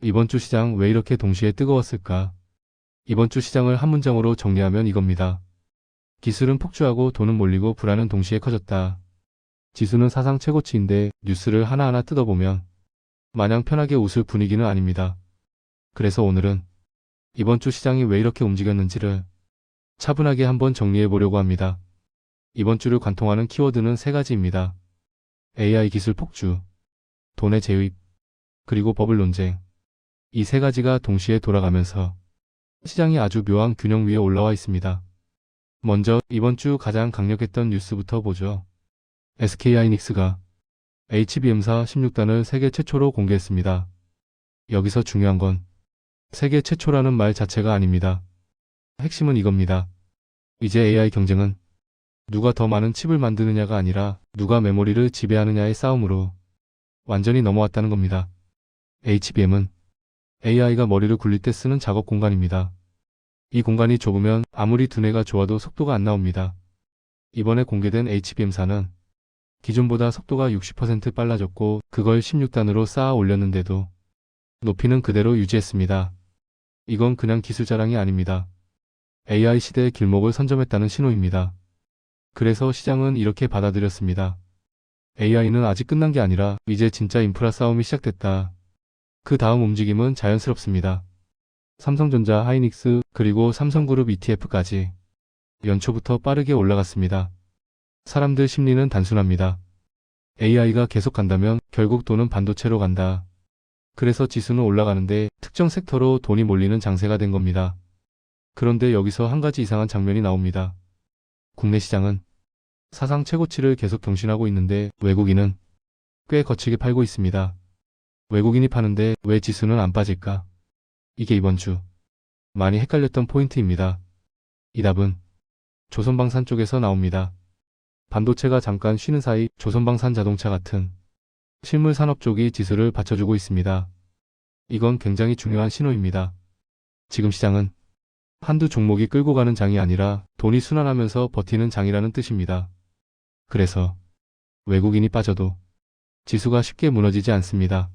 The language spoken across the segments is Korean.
이번 주 시장 왜 이렇게 동시에 뜨거웠을까? 이번 주 시장을 한 문장으로 정리하면 이겁니다. 기술은 폭주하고 돈은 몰리고 불안은 동시에 커졌다. 지수는 사상 최고치인데 뉴스를 하나하나 뜯어보면 마냥 편하게 웃을 분위기는 아닙니다. 그래서 오늘은 이번 주 시장이 왜 이렇게 움직였는지를 차분하게 한번 정리해 보려고 합니다. 이번 주를 관통하는 키워드는 세 가지입니다. AI 기술 폭주, 돈의 재유입, 그리고 버블 논쟁. 이 세 가지가 동시에 돌아가면서 시장이 아주 묘한 균형 위에 올라와 있습니다. 먼저 이번 주 가장 강력했던 뉴스부터 보죠. SK하이닉스가 HBM사 16단을 세계 최초로 공개했습니다. 여기서 중요한 건 세계 최초라는 말 자체가 아닙니다. 핵심은 이겁니다. 이제 AI 경쟁은 누가 더 많은 칩을 만드느냐가 아니라 누가 메모리를 지배하느냐의 싸움으로 완전히 넘어왔다는 겁니다. HBM은 AI가 머리를 굴릴 때 쓰는 작업 공간입니다. 이 공간이 좁으면 아무리 두뇌가 좋아도 속도가 안 나옵니다. 이번에 공개된 HBM4는 기존보다 속도가 60% 빨라졌고 그걸 16단으로 쌓아 올렸는데도 높이는 그대로 유지했습니다. 이건 그냥 기술 자랑이 아닙니다. AI 시대의 길목을 선점했다는 신호입니다. 그래서 시장은 이렇게 받아들였습니다. AI는 아직 끝난 게 아니라 이제 진짜 인프라 싸움이 시작됐다. 그 다음 움직임은 자연스럽습니다. 삼성전자, 하이닉스, 그리고 삼성그룹 ETF까지 연초부터 빠르게 올라갔습니다. 사람들 심리는 단순합니다. AI가 계속 간다면 결국 돈은 반도체로 간다. 그래서 지수는 올라가는데 특정 섹터로 돈이 몰리는 장세가 된 겁니다. 그런데 여기서 한 가지 이상한 장면이 나옵니다. 국내 시장은 사상 최고치를 계속 경신하고 있는데 외국인은 꽤 거치게 팔고 있습니다. 외국인이 파는데 왜 지수는 안 빠질까? 이게 이번 주 많이 헷갈렸던 포인트입니다. 이 답은 조선방산 쪽에서 나옵니다. 반도체가 잠깐 쉬는 사이 조선방산 자동차 같은 실물 산업 쪽이 지수를 받쳐주고 있습니다. 이건 굉장히 중요한 신호입니다. 지금 시장은 한두 종목이 끌고 가는 장이 아니라 돈이 순환하면서 버티는 장이라는 뜻입니다. 그래서 외국인이 빠져도 지수가 쉽게 무너지지 않습니다.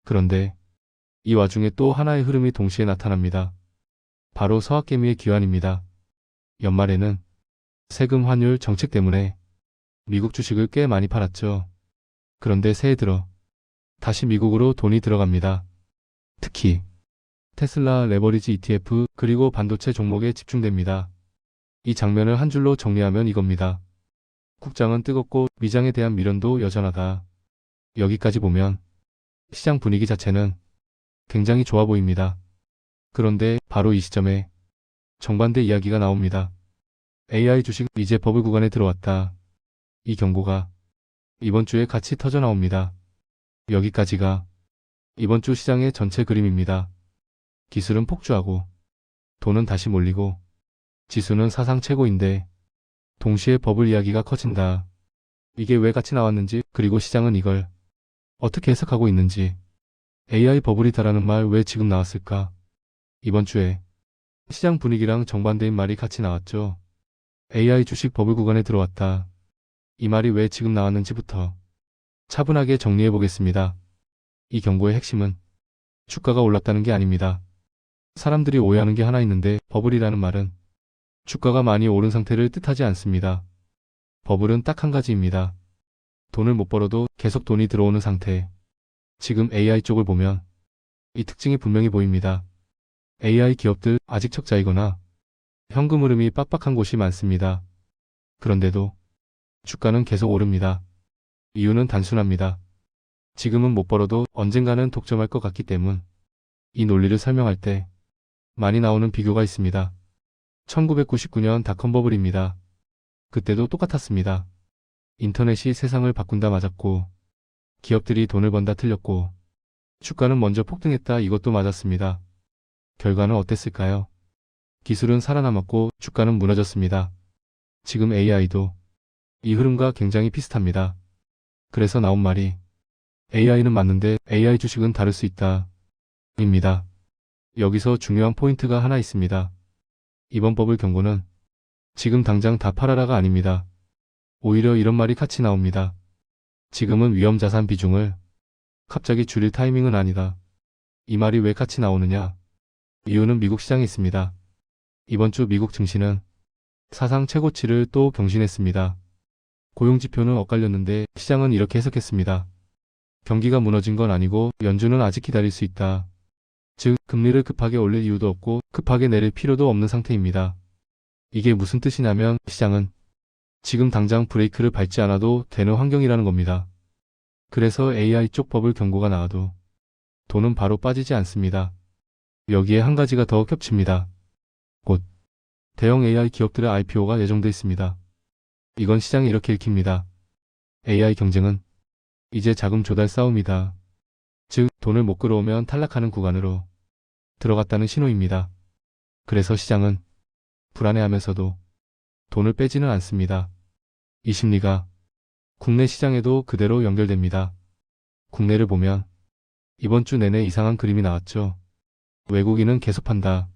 그런데 이 와중에 또 하나의 흐름이 동시에 나타납니다. 바로 서학개미의 귀환입니다. 연말에는 세금 환율 정책 때문에 미국 주식을 꽤 많이 팔았죠. 그런데 새해 들어 다시 미국으로 돈이 들어갑니다. 특히 테슬라 레버리지 ETF 그리고 반도체 종목에 집중됩니다. 이 장면을 한 줄로 정리하면 이겁니다. 국장은 뜨겁고 미장에 대한 미련도 여전하다. 여기까지 보면 시장 분위기 자체는 굉장히 좋아 보입니다. 그런데 바로 이 시점에 정반대 이야기가 나옵니다. AI 주식 이제 버블 구간에 들어왔다. 이 경고가 이번 주에 같이 터져 나옵니다. 여기까지가 이번 주 시장의 전체 그림입니다. 기술은 폭주하고 돈은 다시 몰리고 지수는 사상 최고인데 동시에 버블 이야기가 커진다. 이게 왜 같이 나왔는지 그리고 시장은 이걸 어떻게 해석하고 있는지 AI 버블이다라는 말 왜 지금 나왔을까? 이번 주에 시장 분위기랑 정반대인 말이 같이 나왔죠. AI 주식 버블 구간에 들어왔다. 이 말이 왜 지금 나왔는지부터 차분하게 정리해 보겠습니다. 이 경고의 핵심은 주가가 올랐다는 게 아닙니다. 사람들이 오해하는 게 하나 있는데 버블이라는 말은 주가가 많이 오른 상태를 뜻하지 않습니다. 버블은 딱 한 가지입니다. 돈을 못 벌어도 계속 돈이 들어오는 상태. 지금 AI 쪽을 보면 이 특징이 분명히 보입니다. AI 기업들 아직 적자이거나 현금 흐름이 빡빡한 곳이 많습니다. 그런데도 주가는 계속 오릅니다. 이유는 단순합니다. 지금은 못 벌어도 언젠가는 독점할 것 같기 때문. 이 논리를 설명할 때 많이 나오는 비교가 있습니다. 1999년 닷컴 버블입니다. 그때도 똑같았습니다. 인터넷이 세상을 바꾼다 맞았고 기업들이 돈을 번다 틀렸고 주가는 먼저 폭등했다 이것도 맞았습니다. 결과는 어땠을까요? 기술은 살아남았고 주가는 무너졌습니다. 지금 AI도 이 흐름과 굉장히 비슷합니다. 그래서 나온 말이 AI는 맞는데 AI 주식은 다를 수 있다. 입니다. 여기서 중요한 포인트가 하나 있습니다. 이번 버블 경고는 지금 당장 다 팔아라가 아닙니다. 오히려 이런 말이 같이 나옵니다. 지금은 위험자산 비중을 갑자기 줄일 타이밍은 아니다. 이 말이 왜 같이 나오느냐? 이유는 미국 시장에 있습니다. 이번 주 미국 증시는 사상 최고치를 또 경신했습니다. 고용지표는 엇갈렸는데 시장은 이렇게 해석했습니다. 경기가 무너진 건 아니고 연준은 아직 기다릴 수 있다. 즉, 금리를 급하게 올릴 이유도 없고 급하게 내릴 필요도 없는 상태입니다. 이게 무슨 뜻이냐면 시장은 지금 당장 브레이크를 밟지 않아도 되는 환경이라는 겁니다. 그래서 AI 쪽 버블 경고가 나와도 돈은 바로 빠지지 않습니다. 여기에 한 가지가 더 겹칩니다. 곧 대형 AI 기업들의 IPO가 예정돼 있습니다. 이건 시장이 이렇게 읽힙니다. AI 경쟁은 이제 자금 조달 싸움이다. 즉, 돈을 못 끌어오면 탈락하는 구간으로 들어갔다는 신호입니다. 그래서 시장은 불안해하면서도 돈을 빼지는 않습니다. 이 심리가 국내 시장에도 그대로 연결됩니다. 국내를 보면 이번 주 내내 이상한 그림이 나왔죠. 외국인은 계속 판다.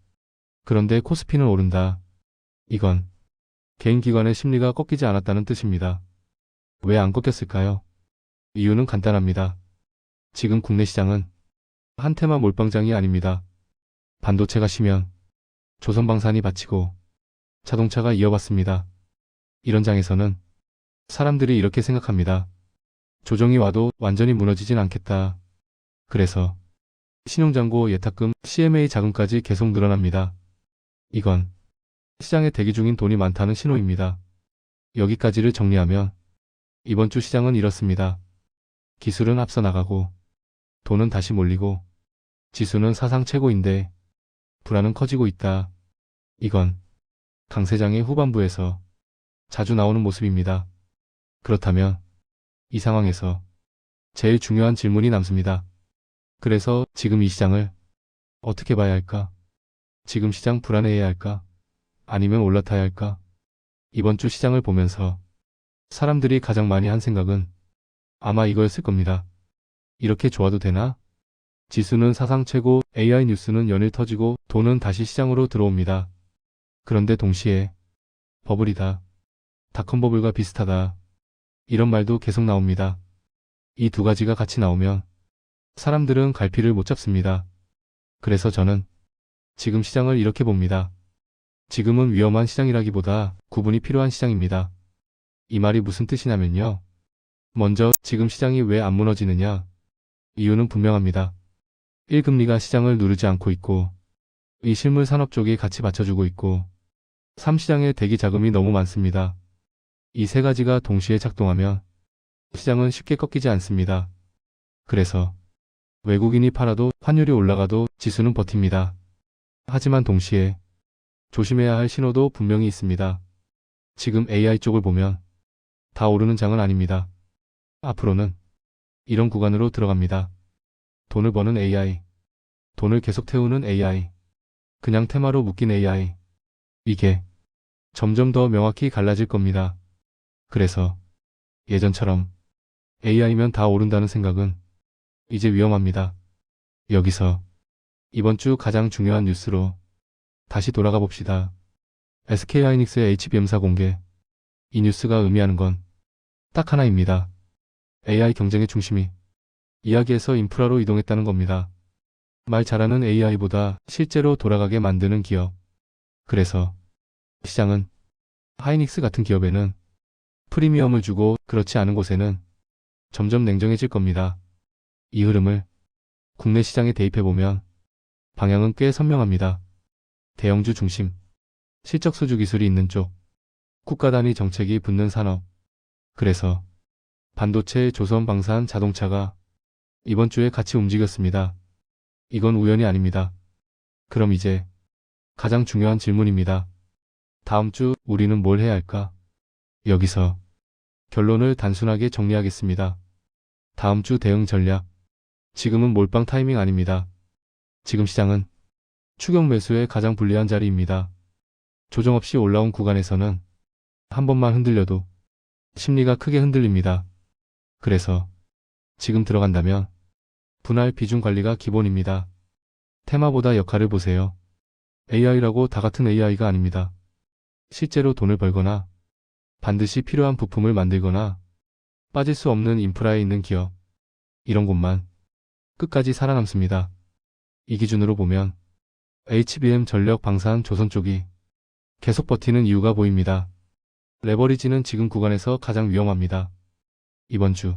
그런데 코스피는 오른다. 이건 개인 기관의 심리가 꺾이지 않았다는 뜻입니다. 왜 안 꺾였을까요? 이유는 간단합니다. 지금 국내 시장은 한 테마 몰빵장이 아닙니다. 반도체가 쉬면 조선방산이 받치고 자동차가 이어받습니다. 이런 장에서는 사람들이 이렇게 생각합니다. 조정이 와도 완전히 무너지진 않겠다. 그래서 신용잔고, 예탁금, CMA 자금까지 계속 늘어납니다. 이건 시장에 대기 중인 돈이 많다는 신호입니다. 여기까지를 정리하면 이번 주 시장은 이렇습니다. 기술은 앞서 나가고 돈은 다시 몰리고 지수는 사상 최고인데 불안은 커지고 있다. 이건 강세장의 후반부에서 자주 나오는 모습입니다. 그렇다면 이 상황에서 제일 중요한 질문이 남습니다. 그래서 지금 이 시장을 어떻게 봐야 할까? 지금 시장 불안해해야 할까? 아니면 올라타야 할까? 이번 주 시장을 보면서 사람들이 가장 많이 한 생각은 아마 이거였을 겁니다. 이렇게 좋아도 되나? 지수는 사상 최고, AI 뉴스는 연일 터지고 돈은 다시 시장으로 들어옵니다. 그런데 동시에 버블이다. 닷컴 버블과 비슷하다. 이런 말도 계속 나옵니다. 이 두 가지가 같이 나오면 사람들은 갈피를 못 잡습니다. 그래서 저는 지금 시장을 이렇게 봅니다. 지금은 위험한 시장이라기보다 구분이 필요한 시장입니다. 이 말이 무슨 뜻이냐면요. 먼저 지금 시장이 왜 안 무너지느냐? 이유는 분명합니다. 1금리가 시장을 누르지 않고 있고 2 실물 산업 쪽이 같이 받쳐주고 있고 3 시장에 대기 자금이 너무 많습니다. 이 세 가지가 동시에 작동하면 시장은 쉽게 꺾이지 않습니다. 그래서 외국인이 팔아도 환율이 올라가도 지수는 버팁니다. 하지만 동시에 조심해야 할 신호도 분명히 있습니다. 지금 AI 쪽을 보면 다 오르는 장은 아닙니다. 앞으로는 이런 구간으로 들어갑니다. 돈을 버는 AI, 돈을 계속 태우는 AI, 그냥 테마로 묶인 AI. 이게 점점 더 명확히 갈라질 겁니다. 그래서 예전처럼 AI면 다 오른다는 생각은 이제 위험합니다. 여기서 이번 주 가장 중요한 뉴스로 다시 돌아가 봅시다. SK하이닉스의 HBM사 공개. 이 뉴스가 의미하는 건 딱 하나입니다. AI 경쟁의 중심이 이야기에서 인프라로 이동했다는 겁니다. 말 잘하는 AI보다 실제로 돌아가게 만드는 기업. 그래서 시장은 하이닉스 같은 기업에는 프리미엄을 주고 그렇지 않은 곳에는 점점 냉정해질 겁니다. 이 흐름을 국내 시장에 대입해보면 방향은 꽤 선명합니다. 대형주 중심, 실적 수주 기술이 있는 쪽, 국가 단위 정책이 붙는 산업. 그래서 반도체, 조선, 방산, 자동차가 이번 주에 같이 움직였습니다. 이건 우연이 아닙니다. 그럼 이제 가장 중요한 질문입니다. 다음 주 우리는 뭘 해야 할까? 여기서 결론을 단순하게 정리하겠습니다. 다음 주 대응 전략. 지금은 몰빵 타이밍 아닙니다. 지금 시장은 추격 매수의 가장 불리한 자리입니다. 조정 없이 올라온 구간에서는 한 번만 흔들려도 심리가 크게 흔들립니다. 그래서 지금 들어간다면 분할 비중 관리가 기본입니다. 테마보다 역할을 보세요. AI라고 다 같은 AI가 아닙니다. 실제로 돈을 벌거나 반드시 필요한 부품을 만들거나 빠질 수 없는 인프라에 있는 기업. 이런 곳만 끝까지 살아남습니다. 이 기준으로 보면 HBM 전력 방산 조선 쪽이 계속 버티는 이유가 보입니다. 레버리지는 지금 구간에서 가장 위험합니다. 이번 주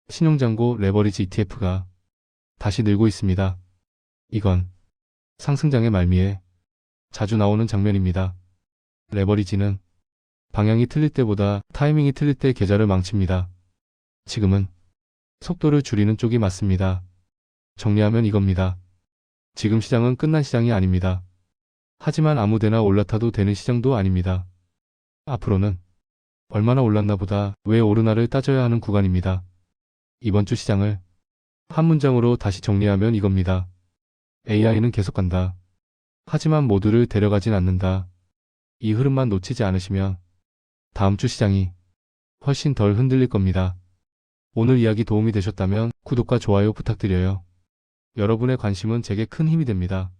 신용잔고 레버리지 ETF가 다시 늘고 있습니다. 이건 상승장의 말미에 자주 나오는 장면입니다. 레버리지는 방향이 틀릴 때보다 타이밍이 틀릴 때 계좌를 망칩니다. 지금은 속도를 줄이는 쪽이 맞습니다. 정리하면 이겁니다. 지금 시장은 끝난 시장이 아닙니다. 하지만 아무데나 올라타도 되는 시장도 아닙니다. 앞으로는 얼마나 올랐나 보다 왜 오르나를 따져야 하는 구간입니다. 이번 주 시장을 한 문장으로 다시 정리하면 이겁니다. AI는 계속 간다. 하지만 모두를 데려가진 않는다. 이 흐름만 놓치지 않으시면 다음 주 시장이 훨씬 덜 흔들릴 겁니다. 오늘 이야기 도움이 되셨다면 구독과 좋아요 부탁드려요. 여러분의 관심은 제게 큰 힘이 됩니다.